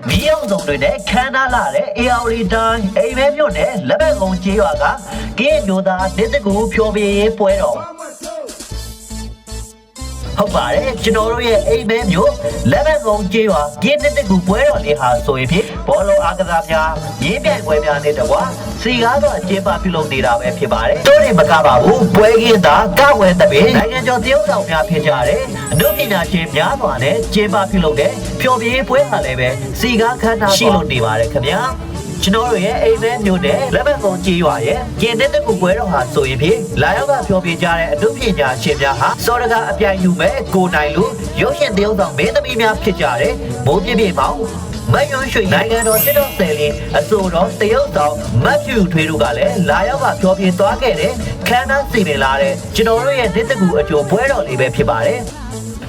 မီးအောင်စုံတွေနဲ့ခမ်းနားလာတဲ့ AOD တိုင်းအိမ်မဲမြို့နယ်လက်ဘက်ကုန်းကျေးရွာကကင်းမျိုးသားတစ်တကူဖြောပြရေးပွဲတော်ဟုတ်ပါတယ်ကျွန်တော်တို့ရဲ့အိမ်မဲမျိုးလက်ဘက်ကုန်းကျေးရွာကင်းတစ်ကူပွဲတော်လေးဟာဆိုရင်ဖြင့်ဘောလုံးအားကစားများရင်းပြိုင်ပွဲများနဲ့တကွာစီကားတော့အကျင်းပပြုလုပ်နေတာပဲဖြစ်ပါတယ်တို့တွေမကပါဘူးပွဲကင်းသားကဝယ်တပင်နိုင်ငံကျော်တရုတ်ဆောင်များဖြစ်ကြတယ်အမှုပညာရှင်များစွာနဲ့ကျင်းပပြုလုပ်တဲ့ဖြောပြရေးပွဲဟာလည်းပဲစီကားခမ်းနားရှိလို့နေပါတယ်ခင်ဗျာကျွန်တော်တို့ရဲ့အိမ်မဲမျိုးနဲ့လက်ဘက်ကုန်းကြီးရွာရဲ့ကျင်းတဲ့တကူပွဲတော်ဟာဆိုရင်ဖြင့်လာရောက်ကဖြောပြကြတဲ့အမှုပညာရှင်များဟာစောရကအပြိုင်ယူမဲ့ကိုနိုင်လူရုပ်ရှင်တရုတ်ဆောင်မင်းသမီးများဖြစ်ကြတယ်မိုးပြပြပေါင်းမယွန်းရွှေနိုင်ငံတော်စစ်တော်ဆယ်လင်းအစိုးရတရုတ်ဆောင်မတ်ဖြူထွေးတို့ကလည်းလာရောက်ကဖြောပြသွားခဲ့တဲ့ခမ်းနားစီပင်လာတဲ့ကျွန်တော်တို့ရဲ့တစ်တကူအကျိုးပွဲတော်လေးပဲဖြစ်ပါတယ်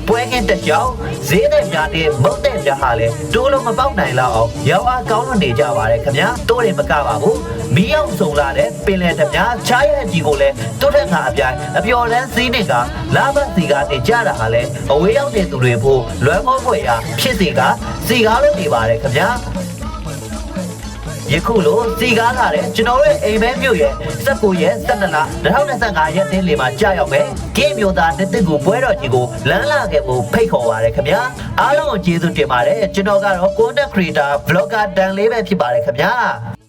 ပွဲကင်းတစ်ကြောင်ဈေးတဲ့များတဲ့မုတ်တဲ့များဟာလည်းတိုးလုံးမပေါက်နိုင်လောက်အောင်ရောအားကောင်းလွန်နေကြပါတယ်ခင်ဗျာတိုးတယ်မကပါဘူးမီးအောင်စုံလာတဲ့ပင်လယ်တများချားရဲ့ကြီးကိုလည်းတိုးထက်ကအပြိုင်အပျော်လန်းစည်းနဲ့ကလာဘတ်စီကားတင်ကြတာဟာလည်းအဝေးရောက်တဲ့သူတွေဖို့လွမ်းမိုးဖွယ်ရာဖြစ်စေကစီကားလို့နေပါတယ်ခင်ဗျာယခုလိုစီကားလာတဲ့ကျွန်တော်ရဲ့အိမ်မဲမြို့ရဲ့19ရက်17လ2025ရက်နေ့မှာကြာရောက်မယ်ကင်းမျိုးသားတစ်တစ်ကိုပွဲတော်ကြီးကိုလမ်းလာခဲ့ဖို့ဖိတ်ခေါ်ပါရခင်ဗျာအားလုံးကိုကျေးဇူးတင်ပါတယ်ကျွန်တော်ကတော့ content creator vlogger တန်လေးပဲဖြစ်ပါတယ်ခင်ဗျာ